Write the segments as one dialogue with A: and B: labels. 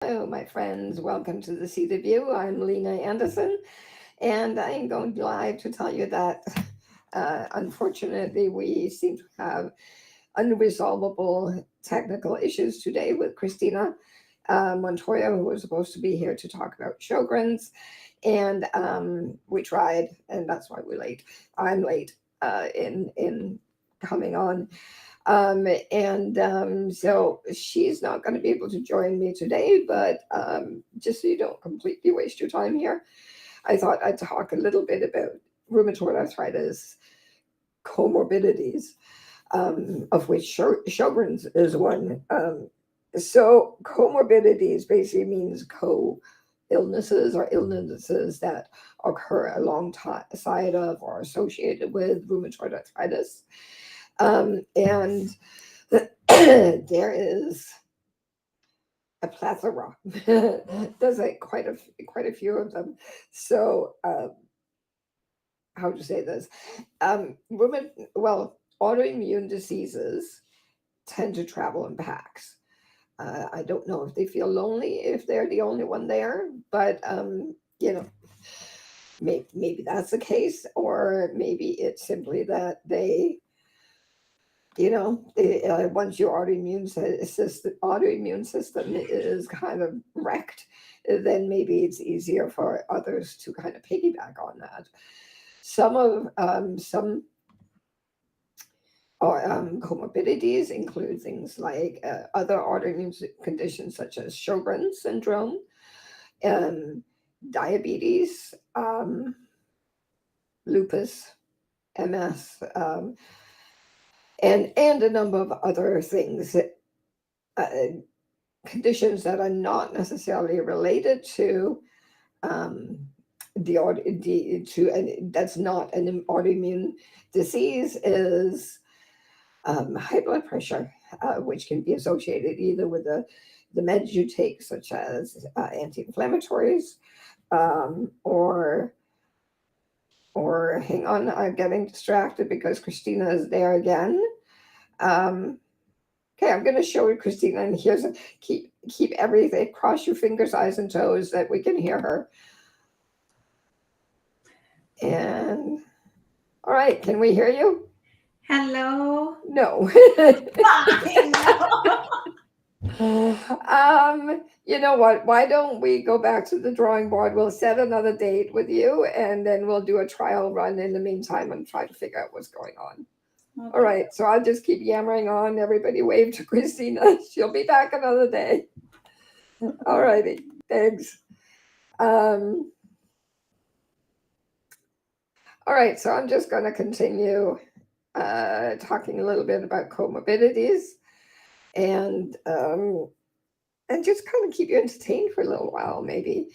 A: Hello, my friends. Welcome to the Seat of View. I'm Lena Anderson, and I'm going live to tell you that unfortunately we seem to have unresolvable technical issues today with Cristina Montoya, who was supposed to be here to talk about Sjögren's. And we tried, and that's why we're late. I'm late in coming on. So she's not going to be able to join me today, but just so you don't completely waste your time here, I thought I'd talk a little bit about rheumatoid arthritis comorbidities, of which Sjogren's is one. So comorbidities basically means illnesses or illnesses that occur alongside of or associated with rheumatoid arthritis. And there is a plethora. There's like quite a few of them. So how to say this? Autoimmune diseases tend to travel in packs. I don't know if they feel lonely if they're the only one there, but you know, maybe that's the case, or maybe it's simply that they once your autoimmune system is kind of wrecked, then maybe it's easier for others to kind of piggyback on that. Some comorbidities include things like other autoimmune conditions such as Sjögren's syndrome, um, diabetes, lupus, MS, and a number of other things, uh, conditions that are not necessarily related to um, that's not an autoimmune disease is high blood pressure, which can be associated either with the meds you take, such as anti-inflammatories, or hang on, I'm getting distracted because Cristina is there again. Okay, I'm going to show you Cristina, and keep everything. Cross your fingers, eyes, and toes that we can hear her. And all right, can we hear you?
B: Hello.
A: No.
B: Fine.
A: You know what? Why don't we go back to the drawing board? We'll set another date with you, and then we'll do a trial run in the meantime and try to figure out what's going on.
B: Okay.
A: All right, so I'll just keep yammering on. Everybody wave to Christina. She'll be back another day. All righty, thanks. Um, all right, so I'm just going to continue talking a little bit about comorbidities and just kind of keep you entertained for a little while, maybe.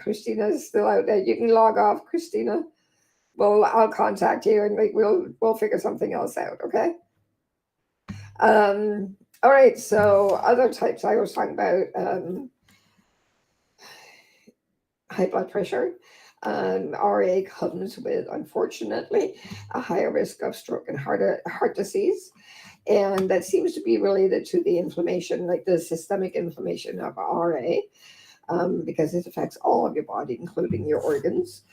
A: Christina's still out there. You can log off, Christina. Well, I'll contact you and we'll figure something else out, okay? All right, so other types I was talking about, high blood pressure. RA comes with, unfortunately, a higher risk of stroke and heart disease. And that seems to be related to the inflammation, like the systemic inflammation of RA, because it affects all of your body, including your organs.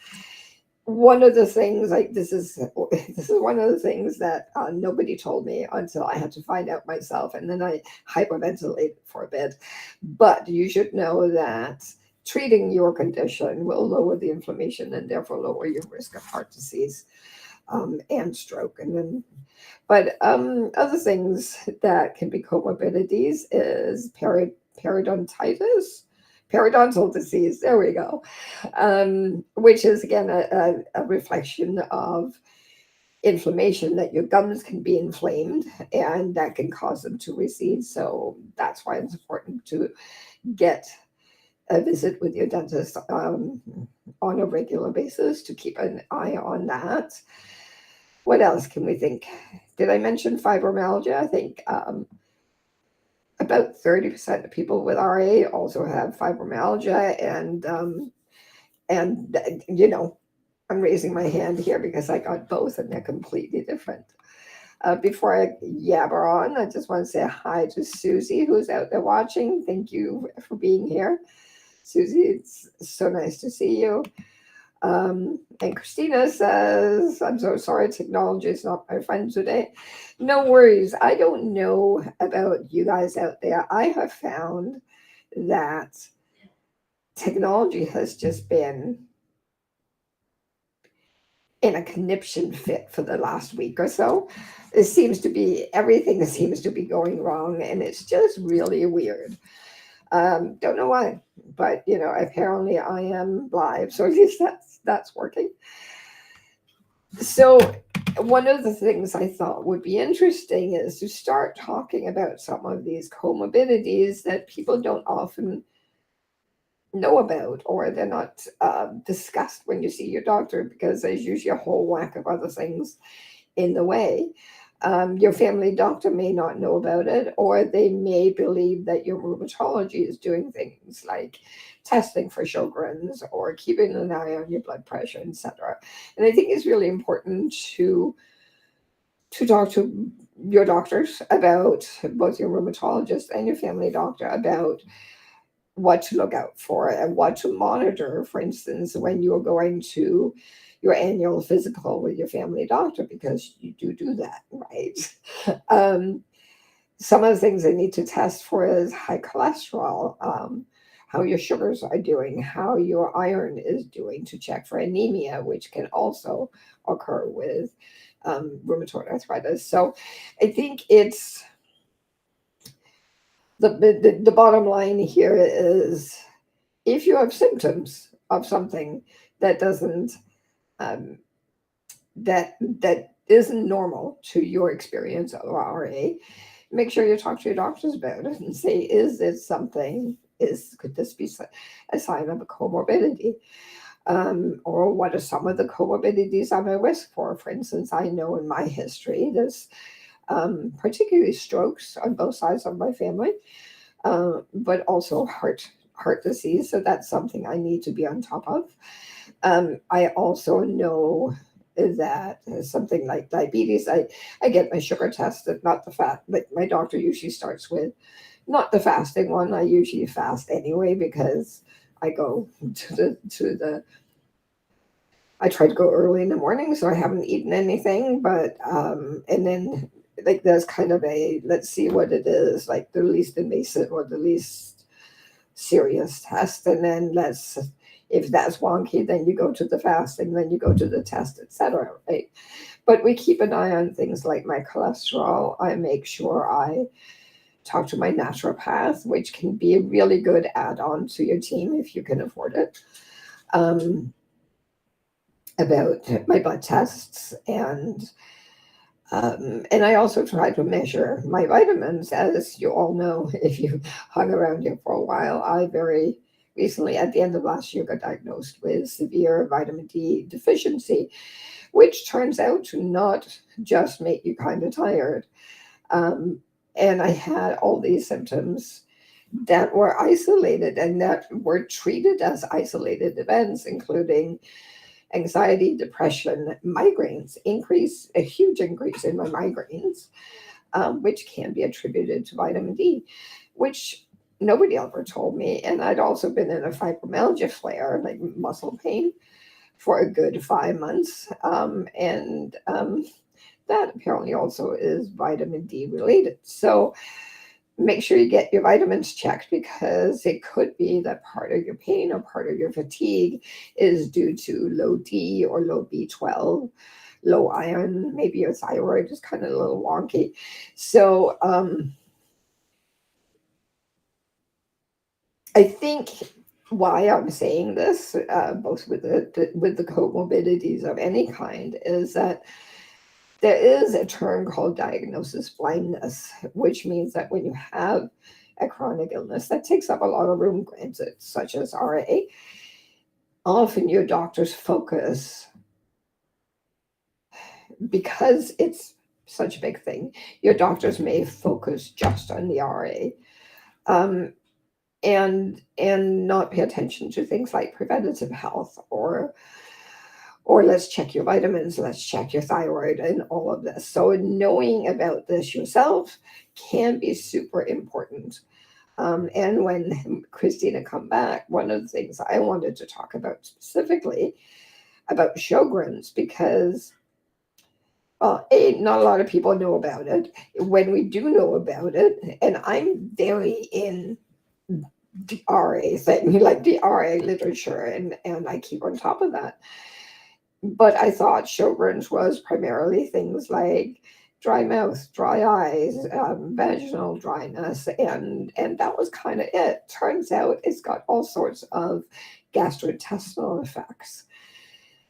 A: One of the things, like this is one of the things that nobody told me until I had to find out myself, and then I hyperventilated for a bit. But you should know that treating your condition will lower the inflammation and therefore lower your risk of heart disease and stroke. But other things that can be comorbidities is periodontitis, periodontal disease. There we go, which is again a reflection of inflammation, that your gums can be inflamed and that can cause them to recede. So that's why it's important to get a visit with your dentist on a regular basis to keep an eye on that. What else can we think? Did I mention fibromyalgia? I think about 30% of people with RA also have fibromyalgia, and I'm raising my hand here because I got both, and they're completely different. Before I yabber on, I just want to say hi to Susie, who's out there watching. Thank you for being here. Susie, it's so nice to see you. And Cristina says, I'm so sorry, technology is not my friend today. No worries. I don't know about you guys out there. I have found that technology has just been in a conniption fit for the last week or so. It seems to be everything seems to be going wrong, and it's just really weird. Don't know why, but apparently I am live, so at least that's working. So one of the things I thought would be interesting is to start talking about some of these comorbidities that people don't often know about, or they're not discussed when you see your doctor, because there's usually a whole whack of other things in the way. Your family doctor may not know about it, or they may believe that your rheumatology is doing things like testing for Sjögren's or keeping an eye on your blood pressure, etc. And I think it's really important to talk to your doctors about, both your rheumatologist and your family doctor, about what to look out for and what to monitor, for instance, when you're going to your annual physical with your family doctor, because you do that, right? Some of the things they need to test for is high cholesterol, how your sugars are doing, how your iron is doing, to check for anemia, which can also occur with rheumatoid arthritis. So I think it's the bottom line here is, if you have symptoms of something that doesn't um, that isn't normal to your experience of RA, make sure you talk to your doctors about it and say, is this something? Could this be a sign of a comorbidity? Or what are some of the comorbidities I'm at risk for? For instance, I know in my history there's particularly strokes on both sides of my family, but also heart disease. So that's something I need to be on top of. I also know that something like diabetes, I get my sugar tested, not the fat, but my doctor usually starts with not the fasting one. I usually fast anyway, because I go I try to go early in the morning, so I haven't eaten anything, but and then, like, there's kind of a, let's see what it is, like the least invasive or the least serious test, and then if that's wonky, then you go to the fasting, then you go to the test, etc. Right? But we keep an eye on things like my cholesterol. I make sure I talk to my naturopath, which can be a really good add-on to your team if you can afford it. About my blood tests, and I also try to measure my vitamins. As you all know, if you hung around here for a while, I very recently, at the end of last year, got diagnosed with severe vitamin D deficiency, which turns out to not just make you kind of tired. And I had all these symptoms that were isolated and that were treated as isolated events, including anxiety, depression, migraines, a huge increase in my migraines, which can be attributed to vitamin D, which nobody ever told me. And I'd also been in a fibromyalgia flare, like muscle pain, for a good 5 months. That apparently also is vitamin D related. So make sure you get your vitamins checked, because it could be that part of your pain or part of your fatigue is due to low D or low B12, low iron. Maybe your thyroid is kind of a little wonky. So I think why I'm saying this, both with the comorbidities of any kind, is that there is a term called diagnosis blindness, which means that when you have a chronic illness that takes up a lot of room, granted, such as RA, often your doctor's focus, because it's such a big thing, your doctors may focus just on the RA, and not pay attention to things like preventative health, or or let's check your vitamins, let's check your thyroid, and all of this. So knowing about this yourself can be super important. And when Cristina come back, one of the things I wanted to talk about specifically about Sjögren's, because well, not a lot of people know about it. When we do know about it, and I'm very in the RA thing, like the RA literature, and I keep on top of that. But I thought Sjögren's was primarily things like dry mouth, dry eyes, vaginal dryness, and that was kind of it. Turns out it's got all sorts of gastrointestinal effects.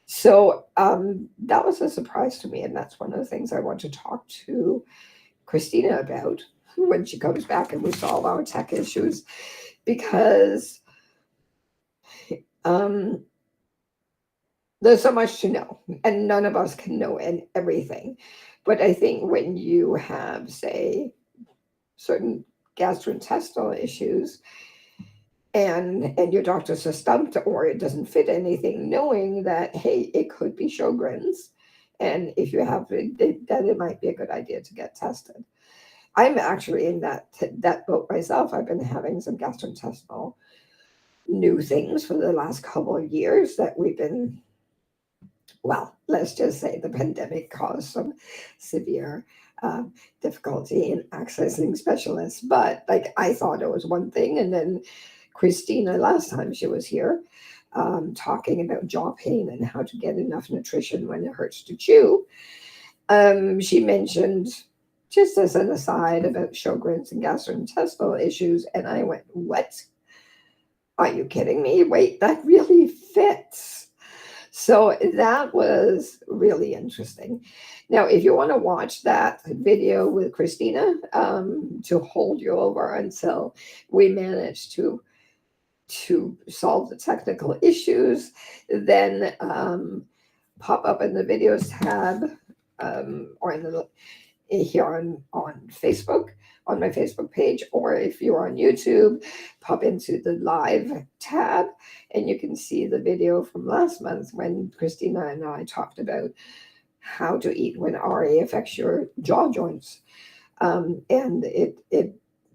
A: So that was a surprise to me, and that's one of the things I want to talk to Cristina about when she comes back and we solve our tech issues, because there's so much to know, and none of us can know everything. But I think when you have, say, certain gastrointestinal issues, and your doctor says stumped or it doesn't fit anything, knowing that, hey, it could be Sjögren's, and if you have it, that it might be a good idea to get tested. I'm actually in that boat myself. I've been having some gastrointestinal new things for the last couple of years that we've been, well, let's just say the pandemic caused some severe difficulty in accessing specialists. But like I thought it was one thing, and then Cristina, last time she was here, talking about jaw pain and how to get enough nutrition when it hurts to chew. She mentioned, just as an aside, about Sjögren's and gastrointestinal issues, and I went, "What? Are you kidding me? Wait, that really fits." So that was really interesting. Now, if you want to watch that video with Cristina, to hold you over until we manage to solve the technical issues, then pop up in the videos tab, or in the here on Facebook, on my Facebook page, or if you're on YouTube, pop into the live tab and you can see the video from last month when Cristina and I talked about how to eat when RA affects your jaw joints. And it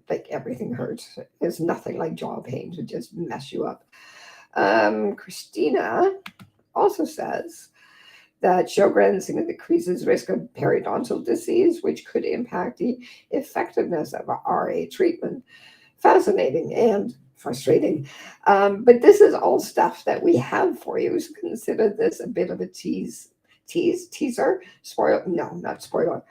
A: like everything hurts. There's nothing like jaw pain to just mess you up. Cristina also says that Sjögren's increases risk of periodontal disease, which could impact the effectiveness of RA treatment. Fascinating and frustrating. But this is all stuff that we have for you. So consider this a bit of a teaser, spoiler, no, not spoiler,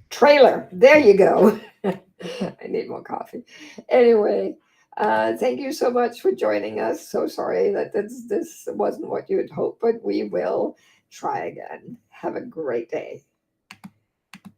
A: trailer. There you go. I need more coffee. Anyway, thank you so much for joining us. So sorry that this wasn't what you had hoped, but we will try again. Have a great day.